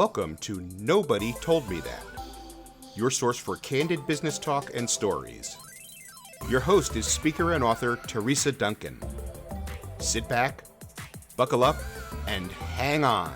Welcome to Nobody Told Me That, your source for candid business talk and stories. Your host is speaker and author Teresa Duncan. Sit back, buckle up, and hang on.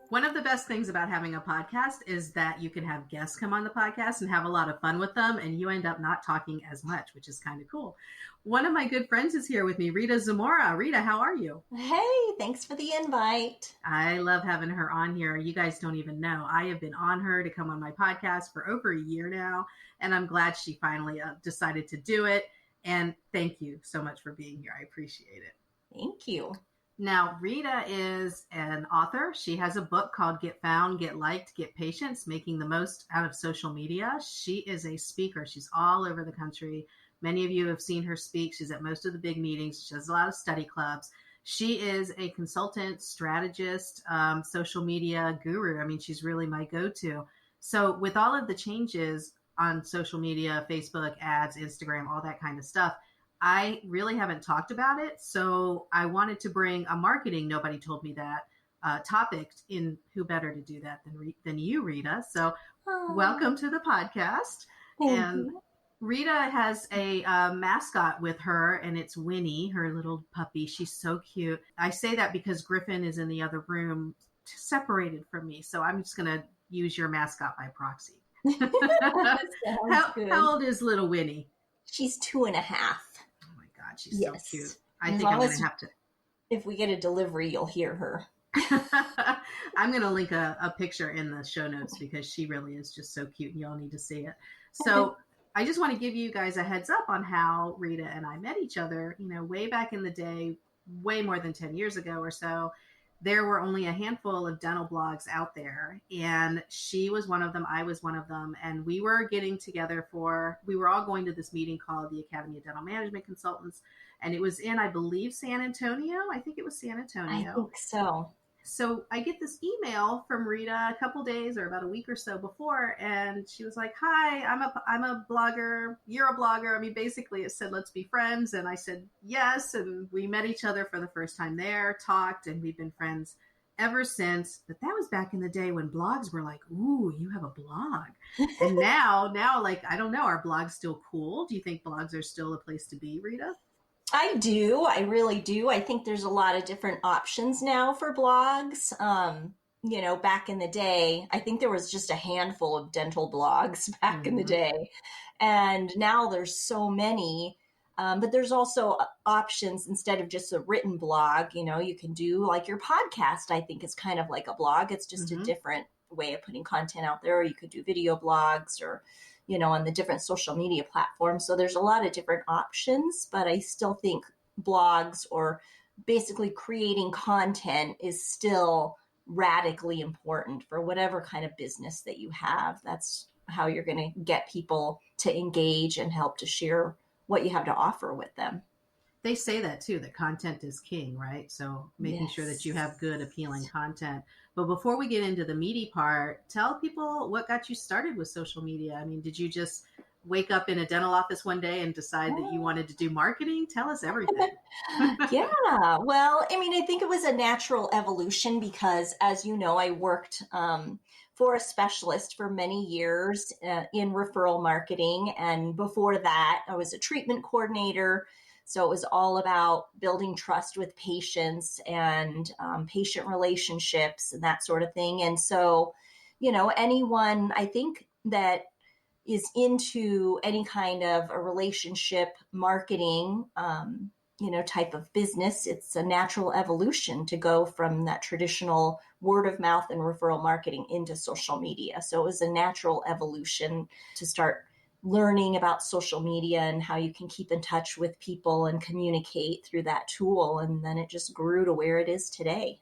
One of the best things about having a podcast is that you can have guests come on the podcast and have a lot of fun with them, and you end up not talking as much, which is kind of cool. One of my good friends is here with me, Rita Zamora. Rita, how are you? Hey, thanks for the invite. I love having her on here. You guys don't even know. I have been on her to come on my podcast for over a year now, and I'm glad she finally decided to do it. And thank you so much for being here. I appreciate it. Thank you. Now, Rita is an author. She has a book called Get Found, Get Liked, Get Patience, Making the Most Out of Social Media. She is a speaker. She's all over the country. Many of you have seen her speak. She's at most of the big meetings. She does a lot of study clubs. She is a consultant, strategist, social media guru. I mean, she's really my go-to. So with all of the changes on social media, Facebook, ads, Instagram, all that kind of stuff, I really haven't talked about it, so I wanted to bring a marketing Nobody Told Me That topic in. Who better to do that than you, Rita? So welcome to the podcast. Thank you. Rita has a mascot with her, and it's Winnie, her little puppy. She's so cute. I say that because Griffin is in the other room, separated from me, so I'm just going to use your mascot by proxy. How old is little Winnie? She's 2.5. God, she's so cute. I think I'm going to have to. If we get a delivery, you'll hear her. I'm going to link a picture in the show notes because she really is just so cute and y'all need to see it. So I just want to give you guys a heads up on how Rita and I met each other, way back in the day, way more than 10 years ago or so. There were only a handful of dental blogs out there, and she was one of them. I was one of them. And we were getting together we were all going to this meeting called the Academy of Dental Management Consultants. And it was in, I believe, San Antonio. I think it was San Antonio. I think so. So I get this email from Rita a couple days or about a week or so before, and she was like, "Hi, I'm a blogger. You're a blogger." I mean, basically it said, "Let's be friends." And I said, yes. And we met each other for the first time there, talked, and we've been friends ever since. But that was back in the day when blogs were like, "Ooh, you have a blog." And now, like, I don't know, are blogs still cool? Do you think blogs are still a place to be, Rita? I do. I really do. I think there's a lot of different options now for blogs. Back in the day, I think there was just a handful of dental blogs back in the day. And now there's so many. But there's also options instead of just a written blog. You can do like your podcast, I think is kind of like a blog. It's just a different way of putting content out there. Or you could do video blogs or on the different social media platforms. So there's a lot of different options, but I still think blogs or basically creating content is still radically important for whatever kind of business that you have. That's how you're going to get people to engage and help to share what you have to offer with them. They say that too, that content is king, right? So making sure that you have good, appealing content. But before we get into the meaty part, tell people what got you started with social media. I mean, did you just wake up in a dental office one day and decide that you wanted to do marketing? Tell us everything. Yeah. Well, I mean, I think it was a natural evolution because, as you know, I worked for a specialist for many years in referral marketing. And before that, I was a treatment coordinator. So it was all about building trust with patients and patient relationships and that sort of thing. And so, anyone I think that is into any kind of a relationship marketing, type of business, it's a natural evolution to go from that traditional word of mouth and referral marketing into social media. So it was a natural evolution to start learning about social media and how you can keep in touch with people and communicate through that tool. And then it just grew to where it is today.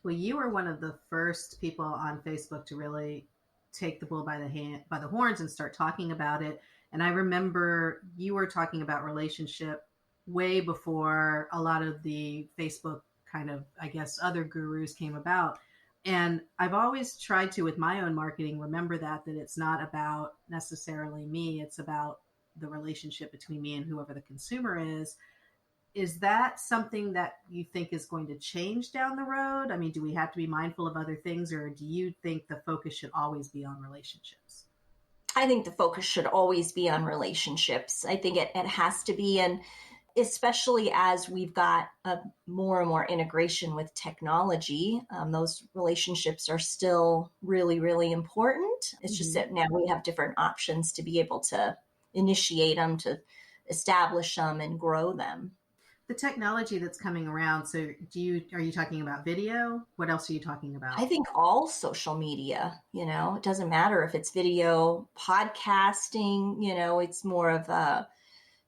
Well, you were one of the first people on Facebook to really take the bull by the horns and start talking about it. And I remember you were talking about relationship way before a lot of the Facebook kind of, I guess, other gurus came about. And I've always tried to, with my own marketing, remember that it's not about necessarily me. It's about the relationship between me and whoever the consumer is that something that you think is going to change down the road? I mean, do we have to be mindful of other things, or do you think the focus should always be on relationships? I think the focus should always be on relationships. I think it has to be. And especially as we've got more and more integration with technology, those relationships are still really, really important. It's just that now we have different options to be able to initiate them, to establish them and grow them. The technology that's coming around. So are you talking about video? What else are you talking I about? think all social media, it doesn't matter if it's video, podcasting, it's more of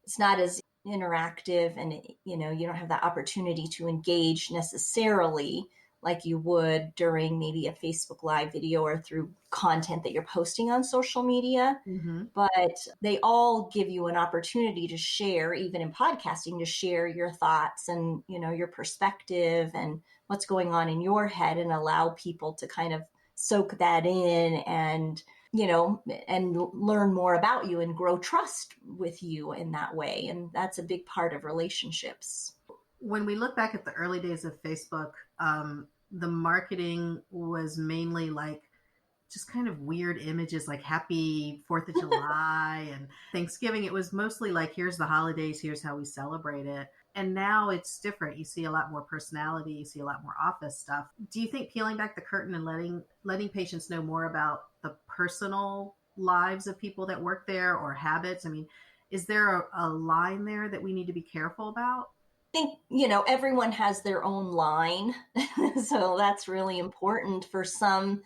it's not as interactive, and you don't have that opportunity to engage necessarily like you would during maybe a Facebook Live video or through content that you're posting on social media. Mm-hmm. But they all give you an opportunity to share, even in podcasting, to share your thoughts and, your perspective and what's going on in your head, and allow people to kind of soak that in and and learn more about you and grow trust with you in that way. And that's a big part of relationships. When we look back at the early days of Facebook, the marketing was mainly like just kind of weird images, like happy 4th of July and Thanksgiving. It was mostly like, here's the holidays, here's how we celebrate it. And now it's different. You see a lot more personality, you see a lot more office stuff. Do you think peeling back the curtain and letting patients know more about the personal lives of people that work there, or habits? I mean, is there a line there that we need to be careful about? I think, everyone has their own line. So that's really important. For some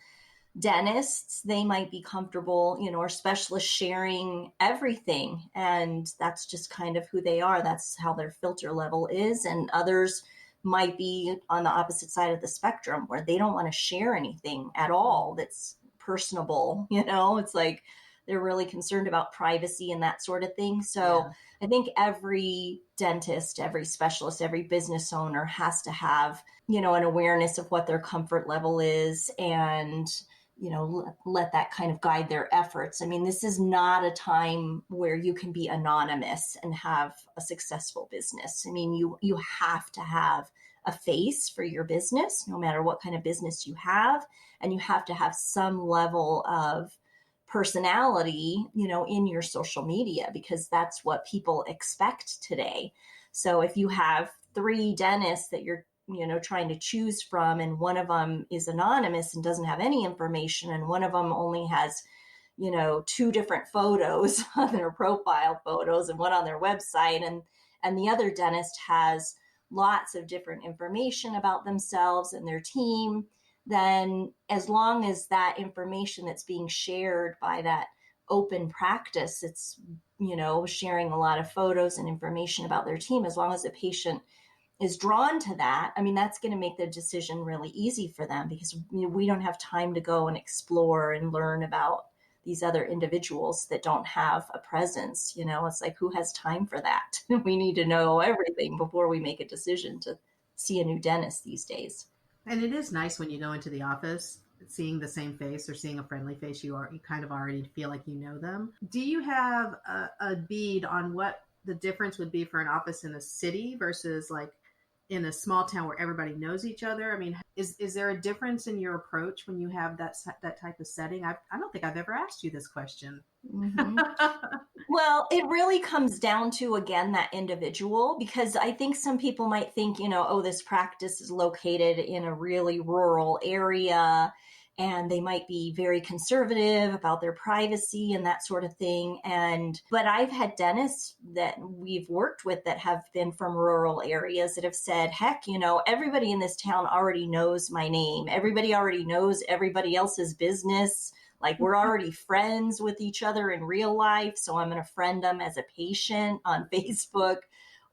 dentists, they might be comfortable, or specialists sharing everything. And that's just kind of who they are. That's how their filter level is. And others might be on the opposite side of the spectrum, where they don't want to share anything at all that's personable. It's like they're really concerned about privacy and that sort of thing. So yeah. I think every dentist, every specialist, every business owner has to have, an awareness of what their comfort level is, and let that kind of guide their efforts. I mean, this is not a time where you can be anonymous and have a successful business. I mean, you have to have a face for your business, no matter what kind of business you have. And you have to have some level of personality, in your social media, because that's what people expect today. So if you have 3 dentists that you're trying to choose from, and one of them is anonymous and doesn't have any information, and one of them only has 2 different photos on their profile photos and one on their website, and the other dentist has lots of different information about themselves and their team, then as long as that information that's being shared by that open practice, it's sharing a lot of photos and information about their team, as long as the patient is drawn to that, I mean, that's going to make the decision really easy for them, because we don't have time to go and explore and learn about these other individuals that don't have a presence. It's like, who has time for that? We need to know everything before we make a decision to see a new dentist these days. And it is nice when you go into the office, seeing the same face or seeing a friendly face, you kind of already feel like you know them. Do you have a bead on what the difference would be for an office in a city versus like in a small town where everybody knows each other? I mean, is there a difference in your approach when you have that type of setting? I don't think I've ever asked you this question. Mm-hmm. Well, it really comes down to, again, that individual, because I think some people might think, oh, this practice is located in a really rural area, and they might be very conservative about their privacy and that sort of thing. But I've had dentists that we've worked with that have been from rural areas that have said, heck, everybody in this town already knows my name. Everybody already knows everybody else's business. Like, we're already friends with each other in real life, so I'm going to friend them as a patient on Facebook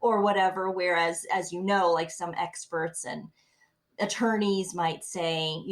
or whatever. Whereas, as like some experts and attorneys might say,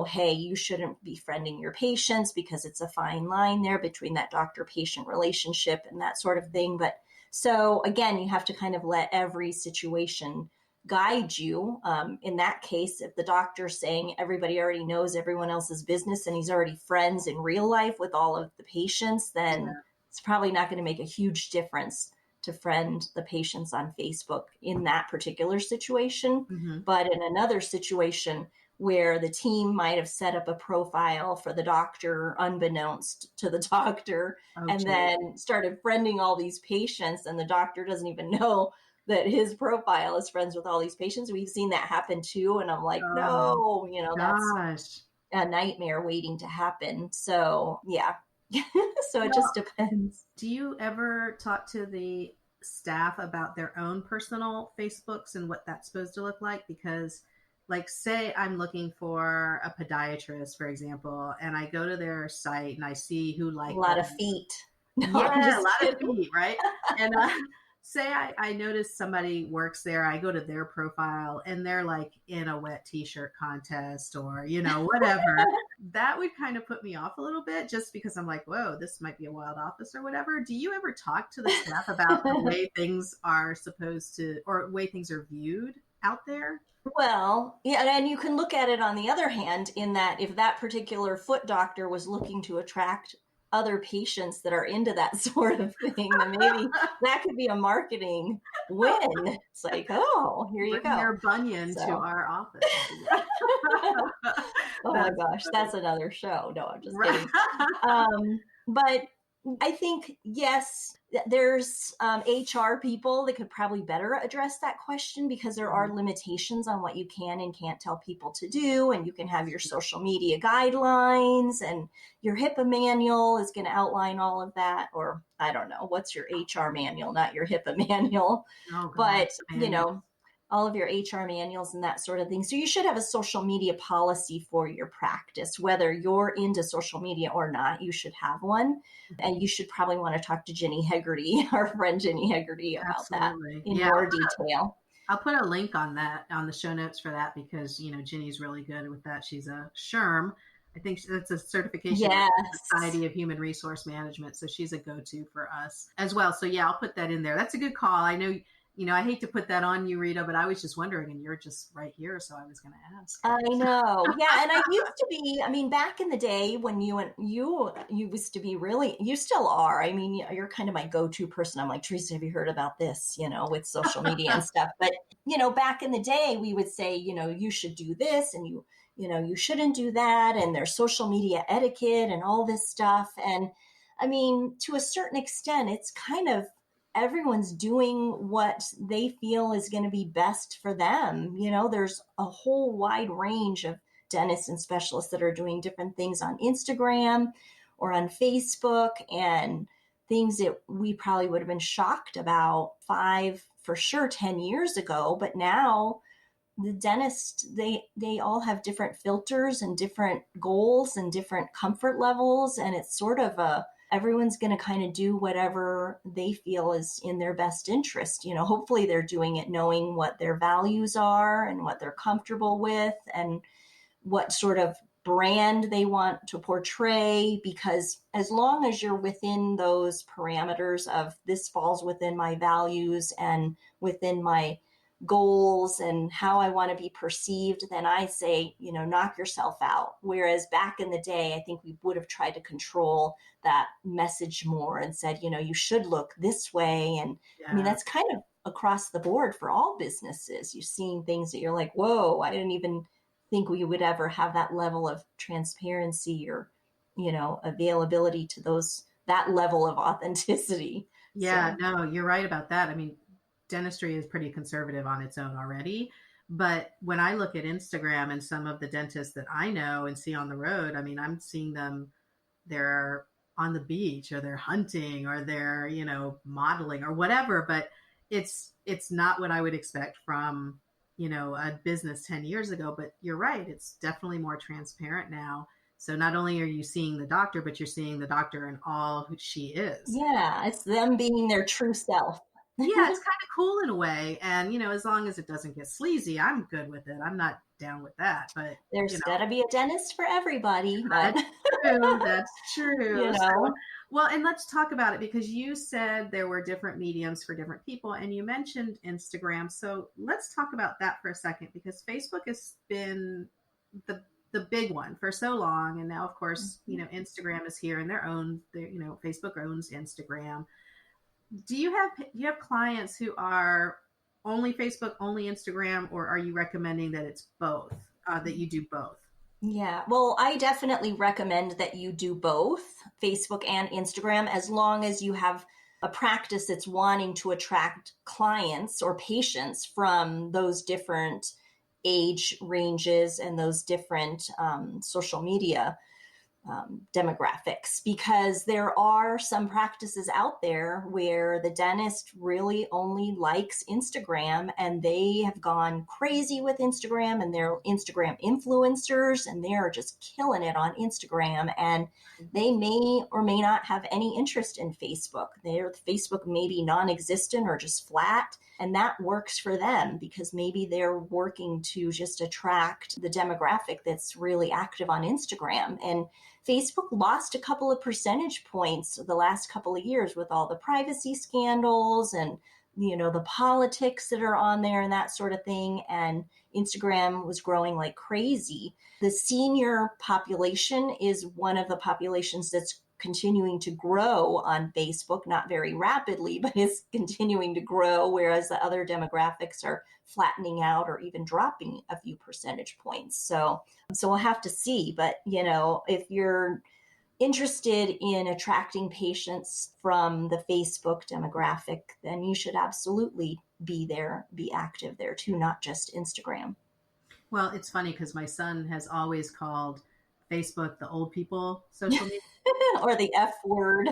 hey, you shouldn't be friending your patients, because it's a fine line there between that doctor-patient relationship and that sort of thing. But so again, you have to kind of let every situation guide you. In that case, if the doctor's saying everybody already knows everyone else's business and he's already friends in real life with all of the patients, then it's probably not going to make a huge difference to friend the patients on Facebook in that particular situation. Mm-hmm. But in another situation where the team might have set up a profile for the doctor unbeknownst to the doctor, Oh, and geez. then started friending all these patients, and the doctor doesn't even know that his profile is friends with all these patients. We've seen that happen too. And I'm like, no, that's Gosh. a nightmare waiting to happen. So yeah. So it Well, just depends. do you ever talk to the staff about their own personal Facebooks and what that's supposed to look like? Because, like, say I'm looking for a podiatrist, for example, and I go to their site and I see who A liked lot it. of feet. No, Yeah, I'm a just lot kidding. of feet, right? And say I notice somebody works there, I go to their profile and they're like in a wet t-shirt contest or, whatever. That would kind of put me off a little bit just because I'm like, whoa, this might be a wild office or whatever. Do you ever talk to the staff about the way things are supposed to, or way things are viewed out there? Well, yeah, and you can look at it on the other hand in that if that particular foot doctor was looking to attract other patients that are into that sort of thing, then maybe that could be a marketing win. It's like, oh, here you Bring go. your bunion to So, our office. oh my That's gosh, funny. that's another show. No, I'm just Right. kidding. But I think, yes, there's HR people that could probably better address that question because there are limitations on what you can and can't tell people to do. And you can have your social media guidelines, and your HIPAA manual is going to outline all of that. Or I don't know, what's your HR manual, not your HIPAA manual. Oh, God, But, manual. all of your HR manuals and that sort of thing. So you should have a social media policy for your practice, whether you're into social media or not. You should have one, and you should probably want to talk to Jenny Hegarty, our friend Jenny Hegarty, about that Absolutely. in Yeah, more detail. I'll put a link on that on the show notes for that because, Ginny's really good with that. She's a SHRM. I think that's a certification Yes. with the Society of Human Resource Management. So she's a go-to for us as well. So yeah, I'll put that in there. That's a good call. I know, I hate to put that on you, Rita, but I was just wondering, and you're just right here. So I was going to ask. I know. Yeah. And I used to be, back in the day when you used to be really, you still are. I mean, you're kind of my go-to person. I'm like, Teresa, have you heard about this, with social media and stuff? But, back in the day, we would say, you should do this and you shouldn't do that. And there's social media etiquette and all this stuff. And to a certain extent, it's kind of, everyone's doing what they feel is going to be best for them. There's a whole wide range of dentists and specialists that are doing different things on Instagram or on Facebook, and things that we probably would have been shocked about 5, for sure, 10 years ago. But now the dentists, they all have different filters and different goals and different comfort levels. And it's sort of everyone's going to kind of do whatever they feel is in their best interest. Hopefully they're doing it knowing what their values are and what they're comfortable with and what sort of brand they want to portray, because as long as you're within those parameters of this falls within my values and within my goals and how I want to be perceived, then I say, knock yourself out. Whereas back in the day, I think we would have tried to control that message more and said, you should look this way. And Yeah. that's kind of across the board for all businesses. You're seeing things that you're like, whoa, I didn't even think we would ever have that level of transparency or, availability to that level of authenticity. Yeah, So. no, you're right about that. Dentistry is pretty conservative on its own already. But when I look at Instagram and some of the dentists that I know and see on the road, I'm seeing them, they're on the beach or they're hunting or they're, modeling or whatever. But it's not what I would expect from, a business 10 years ago. But you're right. It's definitely more transparent now. So not only are you seeing the doctor, but you're seeing the doctor in all who she is. Yeah, it's them being their true self. Yeah, it's kind of cool in a way. And, as long as it doesn't get sleazy, I'm good with it. I'm not down with that. But There's got to be a dentist for everybody. But that's true. That's true. So, well, and let's talk about it because you said there were different mediums for different people and you mentioned Instagram. So let's talk about that for a second because Facebook has been the the big one for so long. And now, of course, Instagram is here and Facebook owns Instagram. Do you have clients who are only Facebook, only Instagram, or are you recommending that it's both, that you do both? Yeah, well, I definitely recommend that you do both Facebook and Instagram as long as you have a practice that's wanting to attract clients or patients from those different age ranges and those different social media demographics, because there are some practices out there where the dentist really only likes Instagram and they have gone crazy with Instagram and they're Instagram influencers and they are just killing it on Instagram, and they may or may not have any interest in Facebook. Their Facebook may be non-existent or just flat, and that works for them because maybe they're working to just attract the demographic that's really active on Instagram. And Facebook lost a couple of percentage points the last couple of years with all the privacy scandals and the politics that are on there and that sort of thing. And Instagram was growing like crazy. The senior population is one of the populations that's continuing to grow on Facebook, not very rapidly, but it's continuing to grow, whereas the other demographics are flattening out or even dropping a few percentage points. So we'll have to see. But, if you're interested in attracting patients from the Facebook demographic, then you should absolutely be there, be active there too, not just Instagram. Well, it's funny because my son has always called Facebook the old people social media. Or the F word.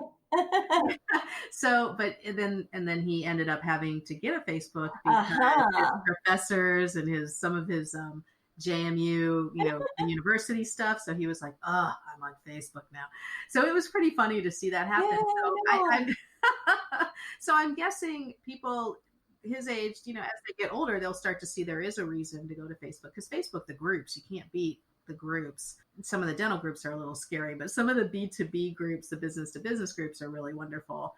So, but and then he ended up having to get a Facebook because his professors and some of his JMU, the university stuff. So he was like, "Oh, I'm on Facebook now." So it was pretty funny to see that happen. So I'm guessing people his age, as they get older, they'll start to see there is a reason to go to Facebook, because Facebook, the groups, you can't beat the groups. Some of the dental groups are a little scary, but some of the B2B groups, the business to business groups, are really wonderful.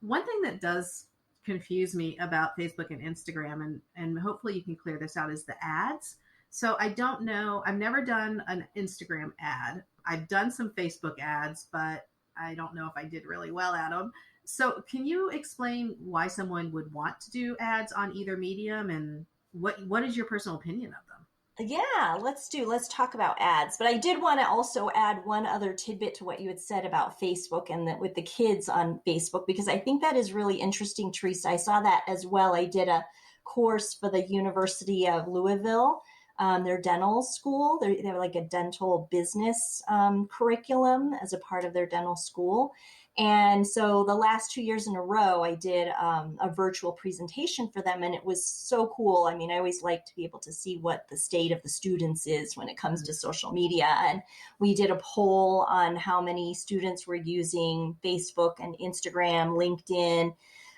One thing that does confuse me about Facebook and Instagram, and hopefully you can clear this out, is the ads. So I don't know. I've never done an Instagram ad. I've done some Facebook ads, but I don't know if I did really well at them. So can you explain why someone would want to do ads on either medium, and what is your personal opinion of them? Yeah, let's talk about ads. But I did want to also add one other tidbit to what you had said about Facebook and with the kids on Facebook, because I think that is really interesting, Teresa. I saw that as well. I did a course for the University of Louisville, their dental school. They're like a dental business curriculum as a part of their dental school. And so the last 2 years in a row, I did a virtual presentation for them, and it was so cool. I mean, I always like to be able to see what the state of the students is when it comes to social media. And we did a poll on how many students were using Facebook and Instagram, LinkedIn,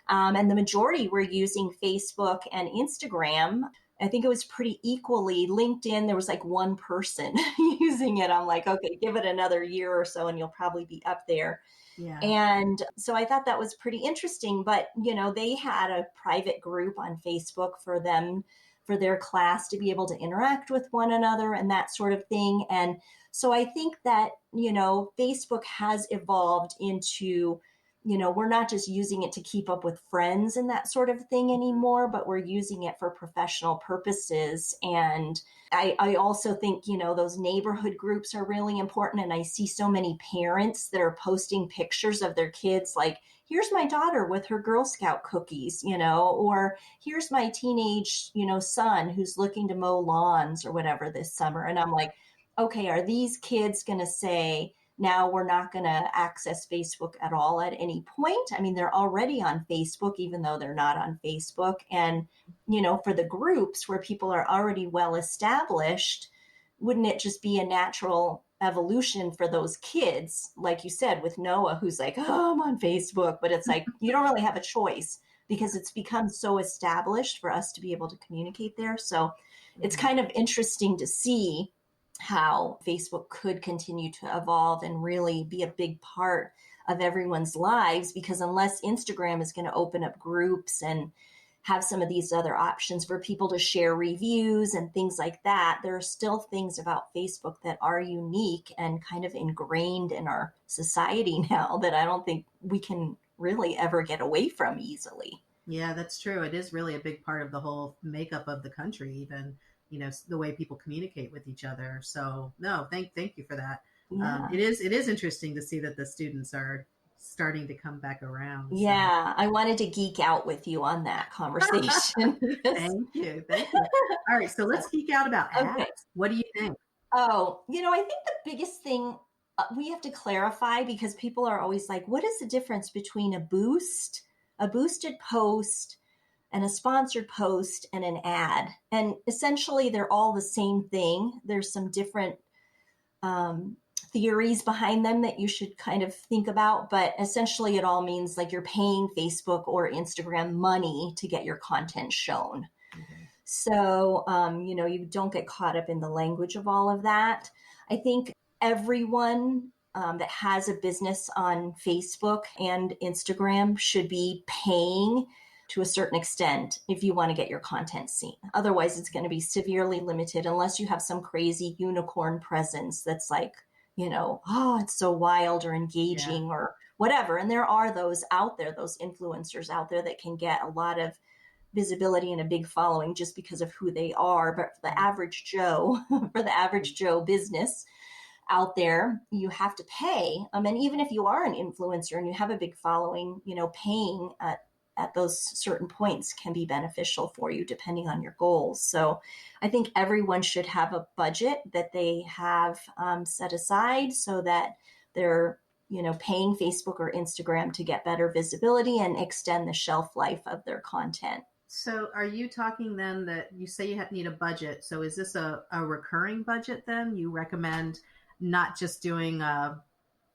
and the majority were using Facebook and Instagram. I think it was pretty equally. LinkedIn, there was like one person using it. I'm like, okay, give it another year or so and you'll probably be up there. Yeah. And so I thought that was pretty interesting. But, they had a private group on Facebook for them, for their class to be able to interact with one another and that sort of thing. And so I think that, Facebook has evolved into, we're not just using it to keep up with friends and that sort of thing anymore, but we're using it for professional purposes. And I also think, those neighborhood groups are really important. And I see so many parents that are posting pictures of their kids, like, here's my daughter with her Girl Scout cookies, or here's my teenage, son who's looking to mow lawns or whatever this summer. And I'm like, okay, are these kids going to say, now we're not going to access Facebook at all at any point? I mean, they're already on Facebook, even though they're not on Facebook. And, for the groups where people are already well established, wouldn't it just be a natural evolution for those kids? Like you said, with Noah, who's like, oh, I'm on Facebook, but it's like, you don't really have a choice because it's become so established for us to be able to communicate there. So it's kind of interesting to see how Facebook could continue to evolve and really be a big part of everyone's lives, because unless Instagram is going to open up groups and have some of these other options for people to share reviews and things like that, there are still things about Facebook that are unique and kind of ingrained in our society now that I don't think we can really ever get away from easily. Yeah, that's true. It is really a big part of the whole makeup of the country, even, the way people communicate with each other. So no, thank you for that. Yeah. It is interesting to see that the students are starting to come back around. So Yeah, I wanted to geek out with you on that conversation. Yes. thank you. All right, so let's geek out about Okay. ads. What do you think? Oh, I think the biggest thing we have to clarify, because people are always like, what is the difference between a boosted post, and a sponsored post, and an ad? And essentially, they're all the same thing. There's some different um, theories behind them that you should kind of think about. But essentially, it all means like you're paying Facebook or Instagram money to get your content shown. Okay. So, you don't get caught up in the language of all of that. I think everyone that has a business on Facebook and Instagram should be paying to a certain extent if you want to get your content seen. Otherwise, it's going to be severely limited unless you have some crazy unicorn presence that's like, oh, it's so wild or Yeah. engaging or whatever. And there are those out there, those influencers out there that can get a lot of visibility and a big following just because of who they are. But for the average Joe, for the average Joe business out there, you have to pay. And even if you are an influencer and you have a big following, paying at those certain points can be beneficial for you depending on your goals. So I think everyone should have a budget that they have set aside so that they're paying Facebook or Instagram to get better visibility and extend the shelf life of their content. So are you talking then that you say you need a budget? So is this a recurring budget then? You recommend not just doing an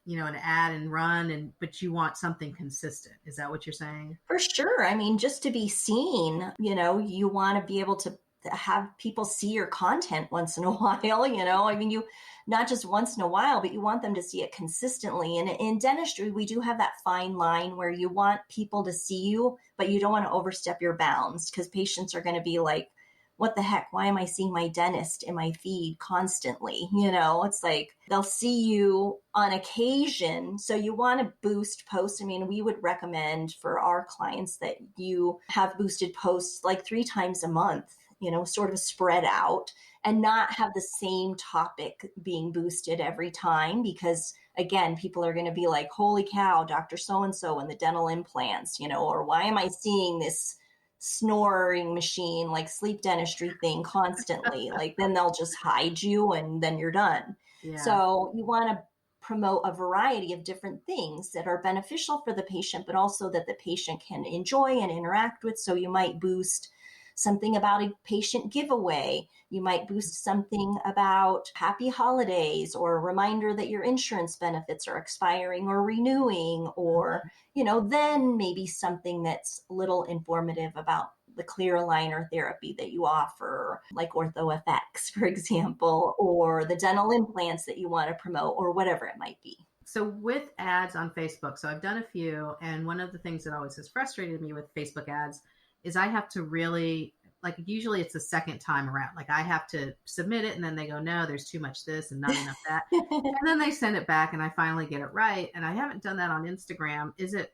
ad and run, but you want something consistent. Is that what you're saying? For sure. I mean, just to be seen, you want to be able to have people see your content once in a while, I mean, you not just once in a while, but you want them to see it consistently. And in dentistry, we do have that fine line where you want people to see you, but you don't want to overstep your bounds because patients are going to be like, what the heck? Why am I seeing my dentist in my feed constantly? It's like they'll see you on occasion. So you want to boost posts. I mean, we would recommend for our clients that you have boosted posts like 3 times a month, sort of spread out and not have the same topic being boosted every time because again, people are going to be like, holy cow, Dr. So-and-so and the dental implants, or why am I seeing this snoring machine, like sleep dentistry thing constantly? Like then they'll just hide you and then you're done. Yeah. So you want to promote a variety of different things that are beneficial for the patient, but also that the patient can enjoy and interact with. So you might boost something about a patient giveaway. You might boost something about happy holidays or a reminder that your insurance benefits are expiring or renewing, or, then maybe something that's a little informative about the clear aligner therapy that you offer, like OrthoFX, for example, or the dental implants that you want to promote or whatever it might be. So with ads on Facebook, so I've done a few, and one of the things that always has frustrated me with Facebook ads is I have to really, usually it's the second time around. Like I have to submit it and then they go, no, there's too much this and not enough that. And then they send it back and I finally get it right. And I haven't done that on Instagram. Is it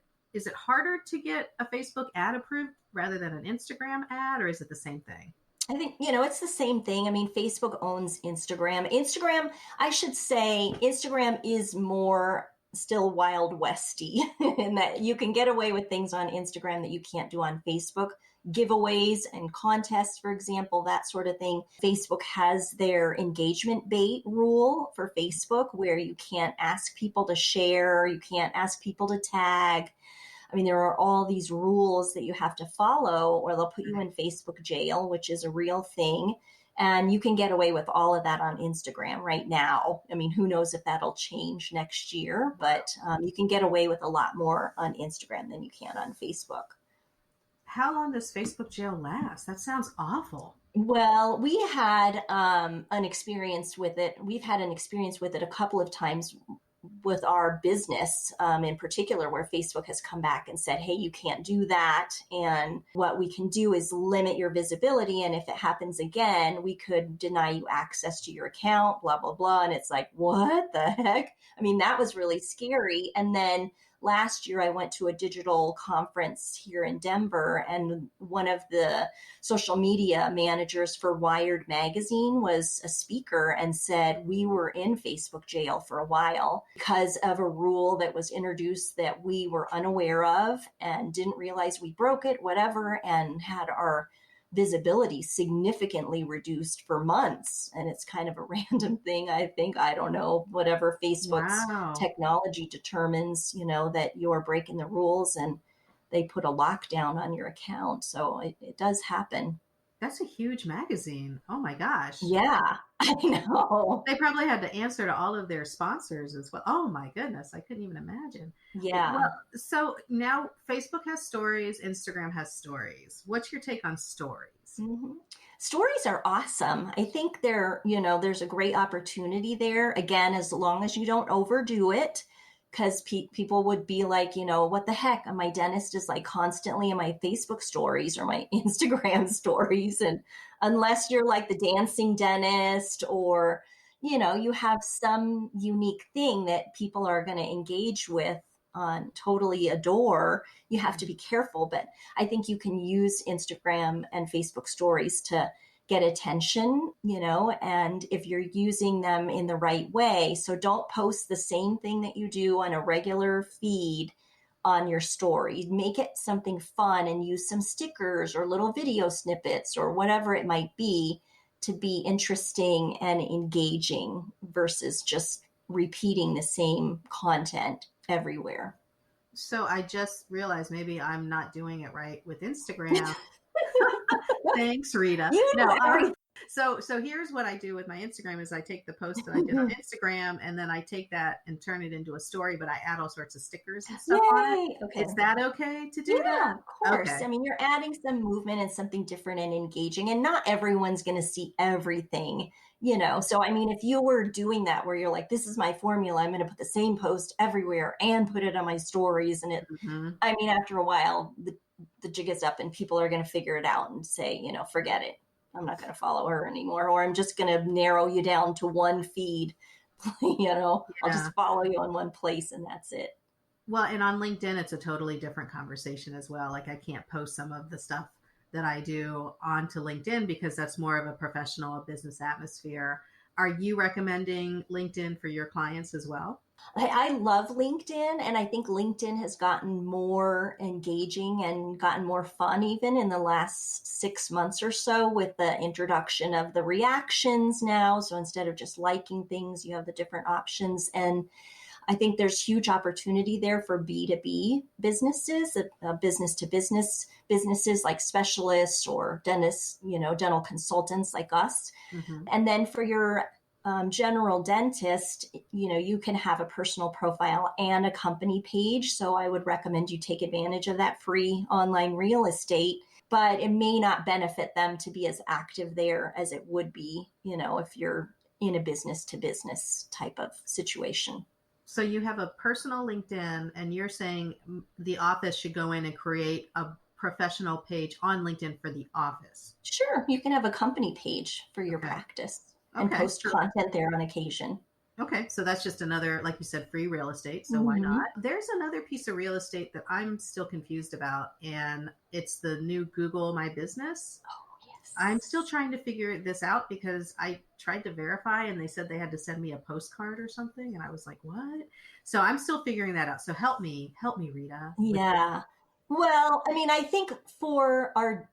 harder to get a Facebook ad approved rather than an Instagram ad, or is it the same thing? I think, it's the same thing. I mean, Facebook owns Instagram. I should say Instagram is more still Wild Westy in that you can get away with things on Instagram that you can't do on Facebook. Giveaways and contests, for example, that sort of thing. Facebook has their engagement bait rule for Facebook where you can't ask people to share, you can't ask people to tag. I mean, there are all these rules that you have to follow or they'll put you in Facebook jail, which is a real thing. And you can get away with all of that on Instagram right now. I mean, who knows if that'll change next year, but you can get away with a lot more on Instagram than you can on Facebook. How long does Facebook jail last? That sounds awful. Well, we had an experience with it. We've had an experience with it a couple of times with our business in particular, where Facebook has come back and said, hey, you can't do that. And what we can do is limit your visibility. And if it happens again, we could deny you access to your account, blah, blah, blah. And it's like, what the heck? I mean, that was really scary. And then last year, I went to a digital conference here in Denver, and one of the social media managers for Wired magazine was a speaker and said we were in Facebook jail for a while because of a rule that was introduced that we were unaware of and didn't realize we broke it, whatever, and had our visibility significantly reduced for months. And it's kind of a random thing, I think. I don't know, whatever Facebook's technology determines, that you're breaking the rules, and they put a lockdown on your account. So it does happen. That's a huge magazine. Oh my gosh. Yeah, I know. They probably had to answer to all of their sponsors as well. Oh my goodness. I couldn't even imagine. Yeah. Well, so now Facebook has stories, Instagram has stories. What's your take on stories? Mm-hmm. Stories are awesome. I think there's a great opportunity there. Again, as long as you don't overdo it, because people would be like, what the heck? My dentist is like constantly in my Facebook stories or my Instagram stories. And unless you're like the dancing dentist, or, you have some unique thing that people are going to engage with totally adore, you have to be careful. But I think you can use Instagram and Facebook stories to get attention, and if you're using them in the right way. So don't post the same thing that you do on a regular feed on your story. Make it something fun and use some stickers or little video snippets or whatever it might be to be interesting and engaging versus just repeating the same content everywhere. So I just realized maybe I'm not doing it right with Instagram. Thanks, Rita. So here's what I do with my Instagram is I take the post that I did on Instagram, and then I take that and turn it into a story, but I add all sorts of stickers and stuff on it. Okay. Is that okay to do that? Yeah, of course. Okay. I mean, you're adding some movement and something different and engaging, and not everyone's going to see everything, So, I mean, if you were doing that where you're like, this is my formula, I'm going to put the same post everywhere and put it on my stories. And I mean, after a while, the jig is up and people are going to figure it out and say, forget it. I'm not going to follow her anymore, or I'm just going to narrow you down to one feed. I'll just follow you on one place and that's it. Well, and on LinkedIn, it's a totally different conversation as well. Like I can't post some of the stuff that I do onto LinkedIn because that's more of a professional business atmosphere. Are you recommending LinkedIn for your clients as well? I love LinkedIn, and I think LinkedIn has gotten more engaging and gotten more fun even in the last 6 months or so with the introduction of the reactions now. So instead of just liking things, you have the different options. And I think there's huge opportunity there for B2B businesses, business to business businesses like specialists or dentists, dental consultants like us. Mm-hmm. And then for your general dentist, you can have a personal profile and a company page. So I would recommend you take advantage of that free online real estate, but it may not benefit them to be as active there as it would be, if you're in a business to business type of situation. So you have a personal LinkedIn, and you're saying the office should go in and create a professional page on LinkedIn for the office. Sure. You can have a company page for your practice. And post content there on occasion. Okay. So that's just another, like you said, free real estate. So why not? There's another piece of real estate that I'm still confused about, and it's the new Google My Business. Oh, yes. I'm still trying to figure this out because I tried to verify and they said they had to send me a postcard or something. And I was like, what? So I'm still figuring that out. So help me, Rita. Yeah. Well, I mean, I think for our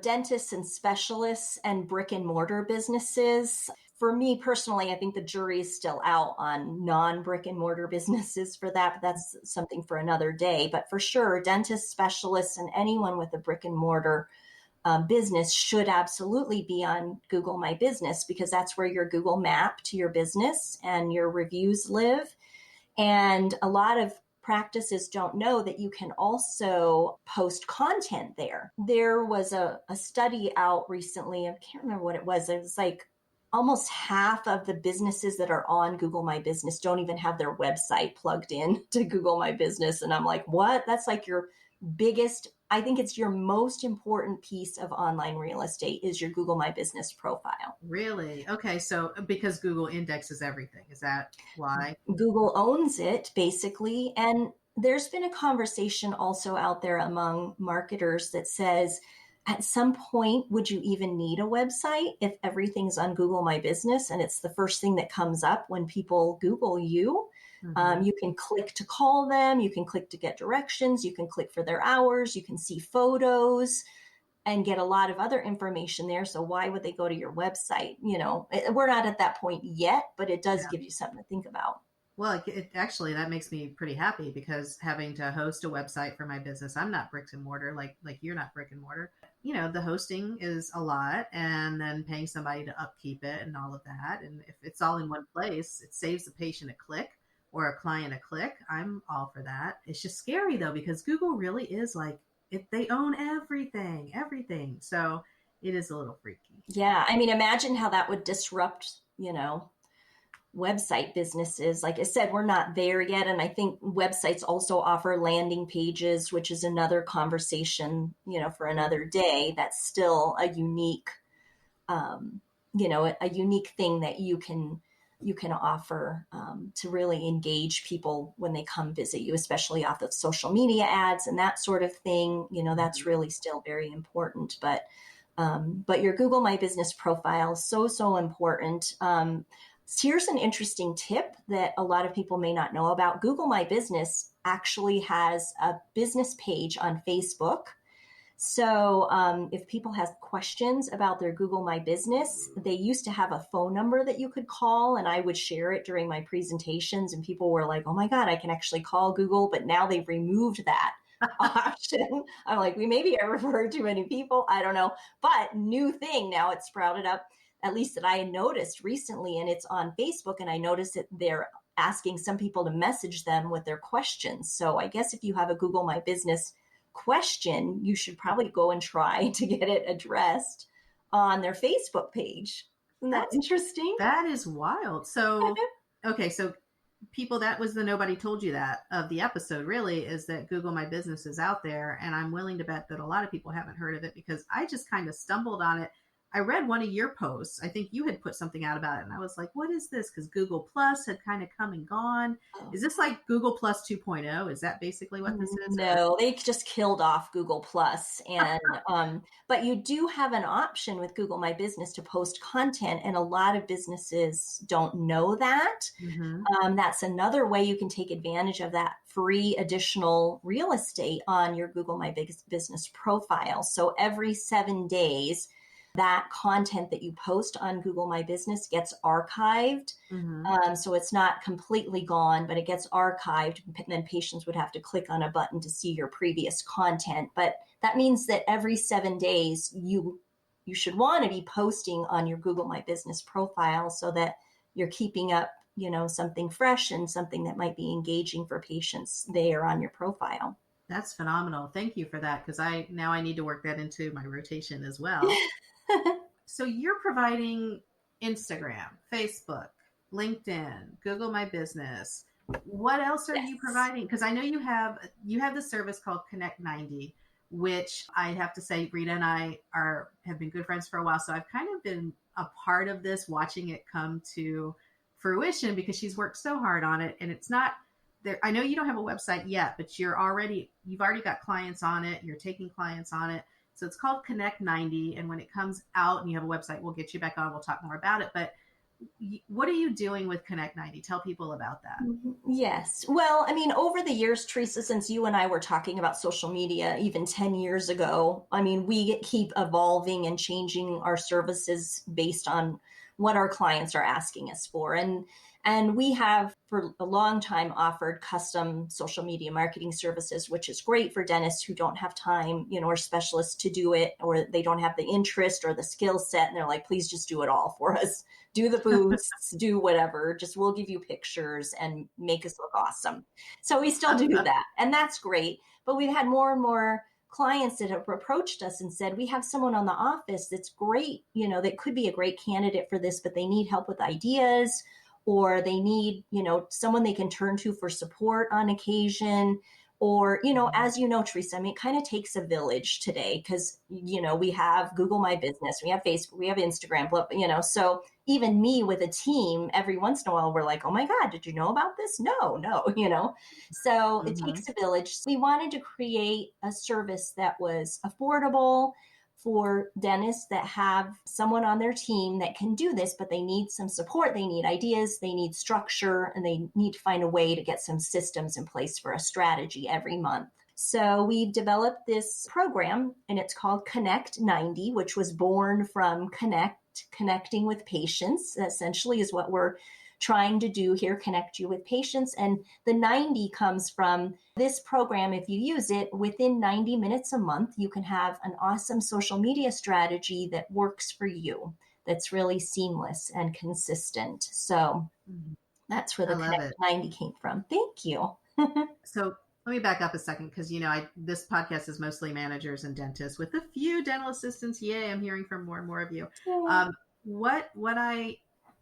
dentists and specialists and brick and mortar businesses, for me personally, I think the jury is still out on non-brick and mortar businesses for that, but that's something for another day. But for sure, dentists, specialists, and anyone with a brick and mortar business should absolutely be on Google My Business, because that's where your Google map to your business and your reviews live. And a lot of practices don't know that you can also post content there. There was a study out recently. I can't remember what it was. It was like almost half of the businesses that are on Google My Business don't even have their website plugged in to Google My Business. And I'm like, what? That's like your biggest, I think it's your most important piece of online real estate is your Google My Business profile. Really? Okay. So because Google indexes everything, is that why? Google owns it basically. And there's been a conversation also out there among marketers that says, at some point, would you even need a website if everything's on Google My Business and it's the first thing that comes up when people Google you? Mhm. You can click to call them, you can click to get directions, you can click for their hours, you can see photos and get a lot of other information there. So why would they go to your website? We're not at that point yet, but it does give you something to think about. Well, actually that makes me pretty happy because having to host a website for my business, I'm not bricks and mortar like you're not brick and mortar. The hosting is a lot, and then paying somebody to upkeep it and all of that. And if it's all in one place, it saves the patient a click or a client a click. I'm all for that. It's just scary though because Google really is like if they own everything, everything. So it is a little freaky. Yeah, I mean, imagine how that would disrupt, website businesses. Like I said, we're not there yet. And I think websites also offer landing pages, which is another conversation, for another day. That's still a unique, a unique thing that you can offer to really engage people when they come visit you, especially off of social media ads and that sort of thing. That's really still very important. But your Google My Business profile is so important. Here's an interesting tip that a lot of people may not know about. Google My Business actually has a business page on Facebook. So if people have questions about their Google My Business, they used to have a phone number that you could call, and I would share it during my presentations, and people were like, oh my God, I can actually call Google, but now they've removed that option. I'm like, maybe I referred too many people. I don't know. But new thing now, it's sprouted up, at least that I noticed recently, and it's on Facebook. And I noticed that they're asking some people to message them with their questions. So I guess if you have a Google My Business question, you should probably go and try to get it addressed on their Facebook page. Isn't that That's interesting? that is wild. So okay, so people, that was the nobody told you that of the episode, really, is that Google My Business is out there, and I'm willing to bet that a lot of people haven't heard of it because I just kind of stumbled on it. I read one of your posts. I think you had put something out about it, and I was like, what is this? Because Google Plus had kind of come and gone. Oh. Is this like Google Plus 2.0? Is that basically what this is? No, they just killed off Google Plus, and but you do have an option with Google My Business to post content, and a lot of businesses don't know that. Mm-hmm. That's another way you can take advantage of that free additional real estate on your Google My Business profile. So every 7 days, that content that you post on Google My Business gets archived. Mm-hmm. So it's not completely gone, but it gets archived. And then patients would have to click on a button to see your previous content. But that means that every 7 days, you should want to be posting on your Google My Business profile so that you're keeping up, something fresh and something that might be engaging for patients there on your profile. That's phenomenal. Thank you for that because I need to work that into my rotation as well. So you're providing Instagram, Facebook, LinkedIn, Google My Business. What else are you Yes. providing? Because I know you have the service called Connect 90, which I have to say Rita and I have been good friends for a while. So I've kind of been a part of this, watching it come to fruition because she's worked so hard on it. And it's not there. I know you don't have a website yet, but you've already got clients on it. You're taking clients on it. So it's called Connect 90. And when it comes out and you have a website, we'll get you back on. We'll talk more about it. But what are you doing with Connect 90? Tell people about that. Yes. Well, I mean, over the years, Teresa, since you and I were talking about social media even 10 years ago, I mean, we keep evolving and changing our services based on what our clients are asking us for. And we have for a long time offered custom social media marketing services, which is great for dentists who don't have time, or specialists to do it, or they don't have the interest or the skill set. And they're like, please just do it all for us. Do the booths, do whatever, just we'll give you pictures and make us look awesome. So we still do that. And that's great. But we've had more and more clients that have approached us and said, we have someone on the office that's great, that could be a great candidate for this, but they need help with ideas, or they need, someone they can turn to for support on occasion. Or, as you know, Teresa, I mean, it kind of takes a village today because, we have Google My Business, we have Facebook, we have Instagram, so even me with a team, every once in a while, we're like, oh my God, did you know about this? No, so it takes a village. We wanted to create a service that was affordable for dentists that have someone on their team that can do this, but they need some support, they need ideas, they need structure, and they need to find a way to get some systems in place for a strategy every month. So we developed this program, and it's called Connect 90, which was born from connecting with patients. That essentially is what we're trying to do here, connect you with patients. And the 90 comes from this program. If you use it within 90 minutes a month, you can have an awesome social media strategy that works for you, that's really seamless and consistent. So that's where the Connect 90 came from. Thank you. So let me back up a second because, this podcast is mostly managers and dentists with a few dental assistants. Yay, I'm hearing from more and more of you. What I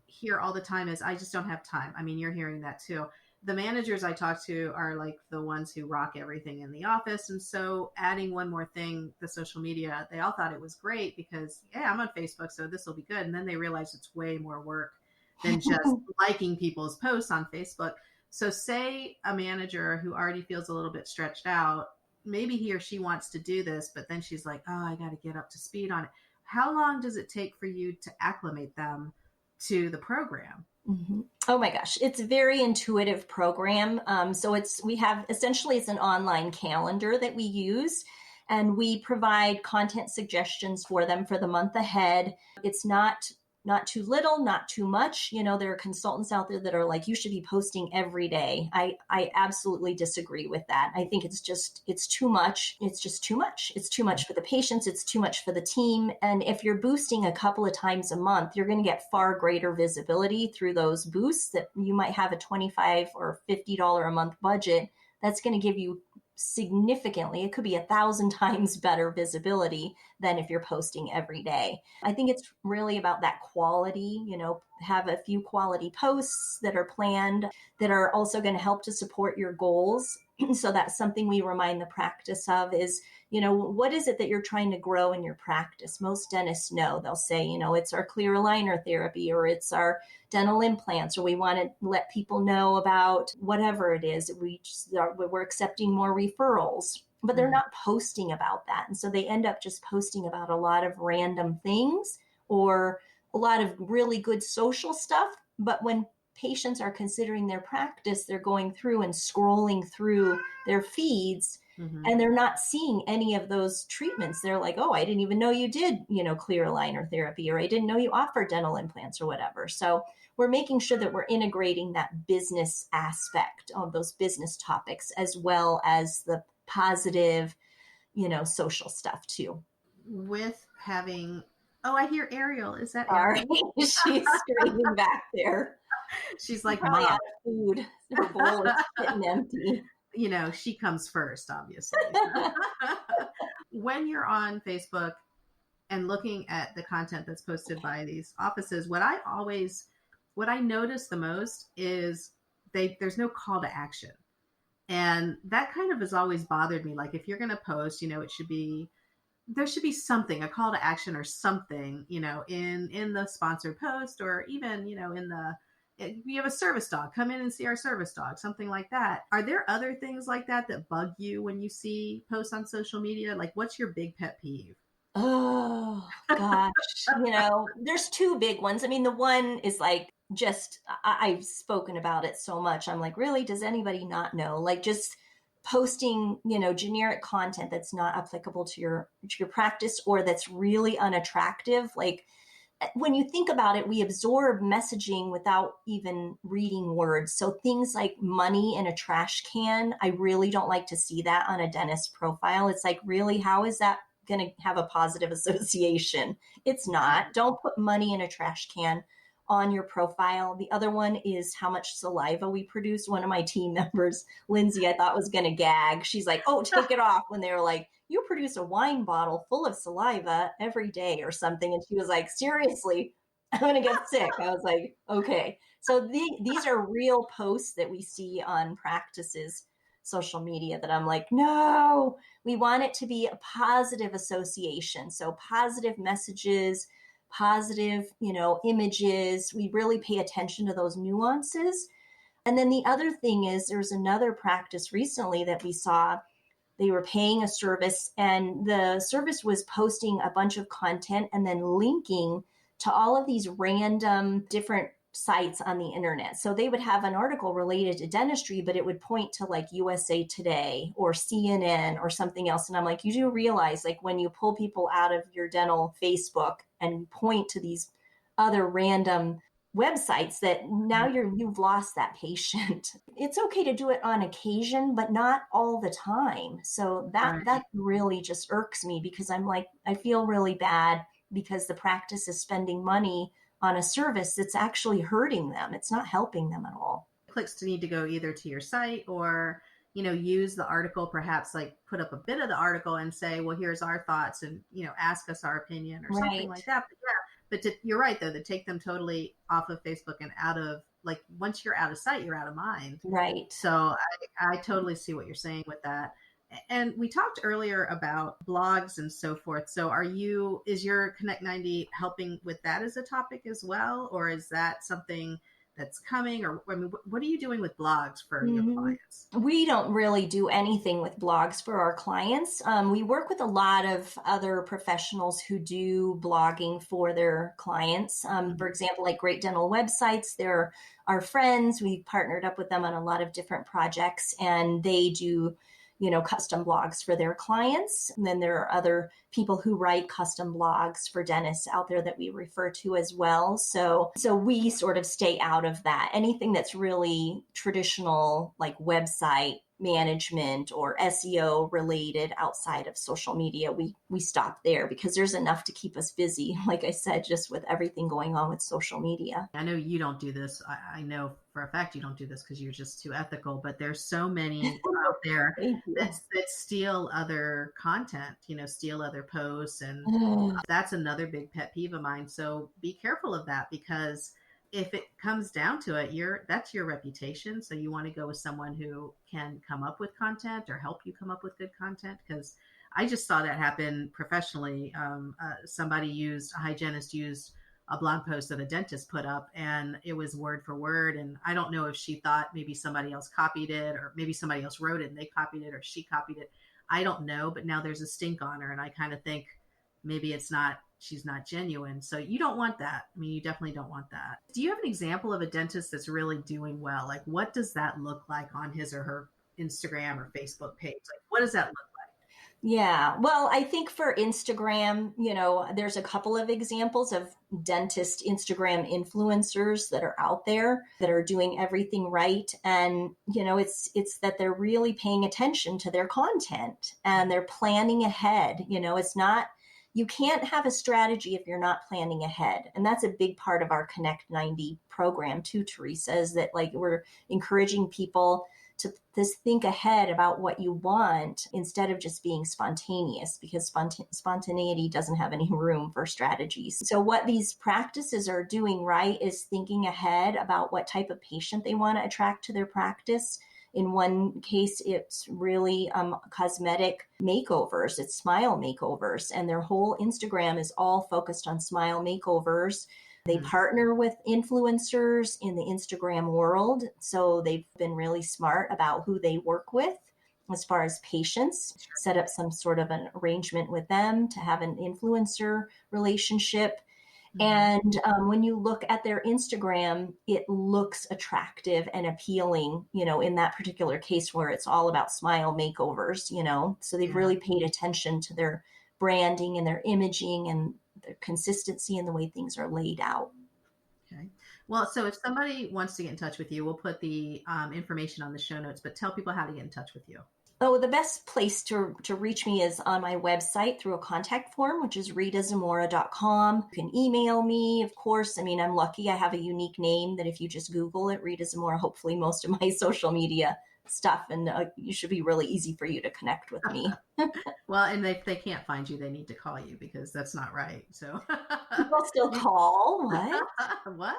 hear all the time is I just don't have time. I mean, you're hearing that too. The managers I talk to are like the ones who rock everything in the office. And so adding one more thing, the social media, they all thought it was great because, I'm on Facebook, so this will be good. And then they realized it's way more work than just liking people's posts on Facebook. So say a manager who already feels a little bit stretched out, maybe he or she wants to do this, but then she's like, oh, I got to get up to speed on it. How long does it take for you to acclimate them to the program? Mm-hmm. Oh my gosh, it's a very intuitive program. So it's an online calendar that we use, and we provide content suggestions for them for the month ahead. It's not too little, not too much. There are consultants out there that are like, you should be posting every day. I absolutely disagree with that. I think it's too much. It's just too much. It's too much for the patients. It's too much for the team. And if you're boosting a couple of times a month, you're going to get far greater visibility through those boosts. That you might have a $25 or $50 a month budget. That's going to give you significantly, it could be 1,000 times better visibility than if you're posting every day. I think it's really about that quality, have a few quality posts that are planned that are also going to help to support your goals. So that's something we remind the practice of is, what is it that you're trying to grow in your practice? Most dentists know. They'll say, it's our clear aligner therapy, or it's our dental implants, or we want to let people know about whatever it is. We're accepting more referrals, but they're not posting about that. And so they end up just posting about a lot of random things or a lot of really good social stuff. But when patients are considering their practice, they're going through and scrolling through their feeds, and they're not seeing any of those treatments. They're like, oh, I didn't even know you did, clear aligner therapy, or I didn't know you offer dental implants or whatever. So we're making sure that we're integrating that business aspect of those business topics, as well as the positive, social stuff too. With having, I hear Ariel. Is that Ariel? She's screaming back there. She's like, probably out of food. Her bowl is sitting empty. She comes first, obviously. When you're on Facebook and looking at the content that's posted by these offices, what I notice the most is there's no call to action. And that kind of has always bothered me. Like if you're going to post, there should be something, a call to action or something, in the sponsored post, or even, we have a service dog, come in and see our service dog, something like that. Are there other things like that bug you when you see posts on social media? Like what's your big pet peeve? Oh gosh, there's two big ones. I mean, the one is like, I've spoken about it so much. I'm like, really, does anybody not know? Like just posting, generic content that's not applicable to your practice, or that's really unattractive. Like when you think about it, we absorb messaging without even reading words. So things like money in a trash can, I really don't like to see that on a dentist profile. It's like, really, how is that going to have a positive association? It's not. Don't put money in a trash can on your profile. The other one is how much saliva we produce. One of my team members, Lindsay, I thought was going to gag. She's like, oh, take it off, when they were like, you produce a wine bottle full of saliva every day or something. And she was like, seriously, I'm going to get sick. I was like, okay. So these are real posts that we see on practices, social media, that I'm like, no, we want it to be a positive association. So positive messages, positive, images. We really pay attention to those nuances. And then the other thing is there's another practice recently that we saw. They were paying a service, and the service was posting a bunch of content and then linking to all of these random different sites on the internet. So they would have an article related to dentistry, but it would point to like USA Today or CNN or something else. And I'm like, you do realize, like, when you pull people out of your dental Facebook and point to these other random websites, that now you've lost that patient. It's okay to do it on occasion, but not all the time. So that really just irks me, because I'm like, I feel really bad because the practice is spending money on a service that's actually hurting them. It's not helping them at all. Clicks to need to go either to your site or, use the article, perhaps like put up a bit of the article and say, well, here's our thoughts, and, ask us our opinion or something like that. But you're right, though, to take them totally off of Facebook and out of, like, once you're out of sight, you're out of mind. Right. So I totally see what you're saying with that. And we talked earlier about blogs and so forth. So is your Connect 90 helping with that as a topic as well? Or is that something that's coming? Or, I mean, what are you doing with blogs for your clients? We don't really do anything with blogs for our clients. We work with a lot of other professionals who do blogging for their clients. For example, like Great Dental Websites, they're our friends. We partnered up with them on a lot of different projects, and they do custom blogs for their clients. And then there are other people who write custom blogs for dentists out there that we refer to as well. So we sort of stay out of that. Anything that's really traditional, like website management or SEO related outside of social media, we stop there, because there's enough to keep us busy, like I said, just with everything going on with social media. I know you don't do this. I know for a fact you don't do this because you're just too ethical, but there's so many out there that steal other content, steal other posts. And that's another big pet peeve of mine. So be careful of that, because if it comes down to it, that's your reputation. So you want to go with someone who can come up with content or help you come up with good content. Because I just saw that happen professionally. A hygienist used a blog post that a dentist put up, and it was word for word. And I don't know if she thought maybe somebody else copied it, or maybe somebody else wrote it and they copied it, or she copied it. I don't know, but now there's a stink on her. And I kind of think maybe she's not genuine. So you don't want that. I mean, you definitely don't want that. Do you have an example of a dentist that's really doing well? Like, what does that look like on his or her Instagram or Facebook page? Like, what does that look like? Yeah, well, I think for Instagram, there's a couple of examples of dentist Instagram influencers that are out there that are doing everything right. And, it's that they're really paying attention to their content and they're planning ahead. You can't have a strategy if you're not planning ahead. And that's a big part of our Connect 90 program too, Teresa, is that, like, we're encouraging people to just think ahead about what you want instead of just being spontaneous, because spontaneity doesn't have any room for strategies. So what these practices are doing right is thinking ahead about what type of patient they want to attract to their practice. In one case, it's really cosmetic makeovers. It's smile makeovers. And their whole Instagram is all focused on smile makeovers. They partner with influencers in the Instagram world. So they've been really smart about who they work with as far as patients, set up some sort of an arrangement with them to have an influencer relationship. And when you look at their Instagram, it looks attractive and appealing, in that particular case where it's all about smile makeovers, so they've really paid attention to their branding and their imaging and their consistency and the way things are laid out. Okay. Well, so if somebody wants to get in touch with you, we'll put the information on the show notes, but tell people how to get in touch with you. Oh, the best place to reach me is on my website through a contact form, which is ritazamora.com. You can email me, of course. I mean, I'm lucky I have a unique name that if you just Google it, Rita Zamora, hopefully most of my social media stuff, and you should be really easy for you to connect with me. Well, and if they can't find you, they need to call you because that's not right. So People still call. What? What?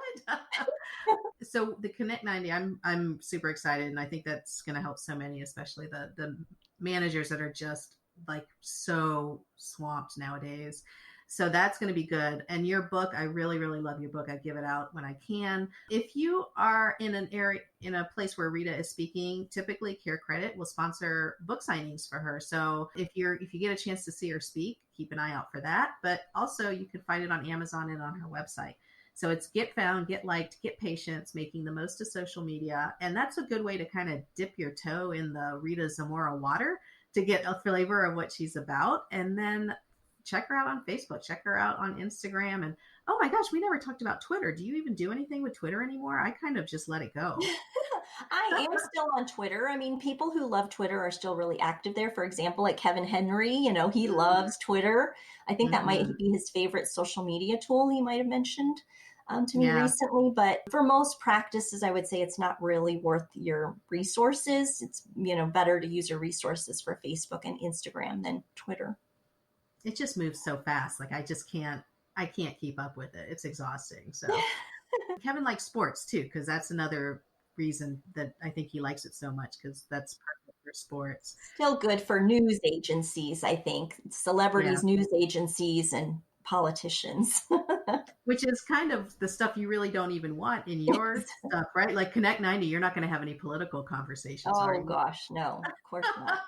So the Connect 90, I'm super excited, and I think that's going to help so many, especially the managers that are just like so swamped nowadays. So that's going to be good. And your book, I really, really love your book. I give it out when I can. If you are in an area, in a place where Rita is speaking, typically Care Credit will sponsor book signings for her. So if you get a chance to see her speak, keep an eye out for that. But also you can find it on Amazon and on her website. So it's Get Found, Get Liked, Get Patients, making the most of social media. And that's a good way to kind of dip your toe in the Rita Zamora water to get a flavor of what she's about. And then check her out on Facebook, check her out on Instagram. And oh my gosh, we never talked about Twitter. Do you even do anything with Twitter anymore? I kind of just let it go. I am still on Twitter. I mean, people who love Twitter are still really active there. For example, like Kevin Henry, he loves Twitter. I think that might be his favorite social media tool, he might have mentioned to me recently. But for most practices, I would say it's not really worth your resources. It's, better to use your resources for Facebook and Instagram than Twitter. It just moves so fast. Like I can't keep up with it. It's exhausting. So Kevin likes sports too, because that's another reason that I think he likes it so much, because that's perfect for sports. Still good for news agencies, I think. Celebrities, news agencies, and politicians. Which is kind of the stuff you really don't even want in your stuff, right? Like Connect 90, you're not going to have any political conversations. Oh gosh, no, of course not.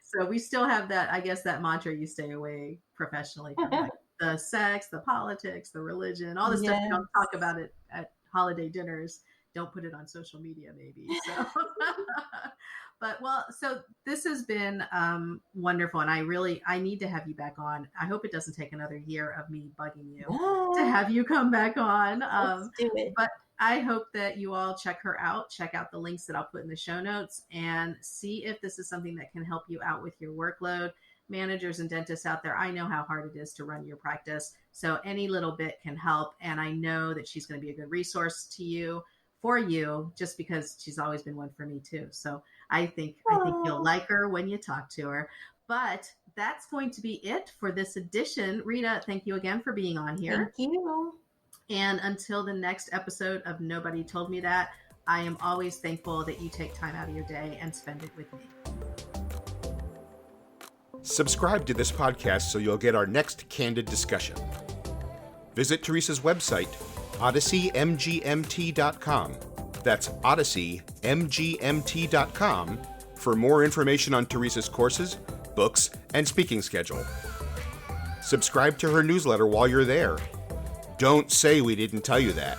So we still have that, I guess, that mantra, you stay away professionally from like the sex, the politics, the religion, all the stuff you don't talk about it at holiday dinners. Don't put it on social media, maybe. So, but so this has been wonderful, and I need to have you back on. I hope it doesn't take another year of me bugging you to have you come back on. Let's do it. But I hope that you all check her out. Check out the links that I'll put in the show notes, and see if this is something that can help you out with your workload. Managers and dentists out there, I know how hard it is to run your practice, so any little bit can help. And I know that she's going to be a good resource to you. For you, just because she's always been one for me too. So I think you'll like her when you talk to her. But that's going to be it for this edition. Rita, thank you again for being on here. Thank you. And until the next episode of Nobody Told Me That, I am always thankful that you take time out of your day and spend it with me. Subscribe to this podcast so you'll get our next candid discussion. Visit Teresa's website, odysseymgmt.com. That's odysseymgmt.com for more information on Teresa's courses, books, and speaking schedule. Subscribe to her newsletter while you're there. Don't say we didn't tell you that.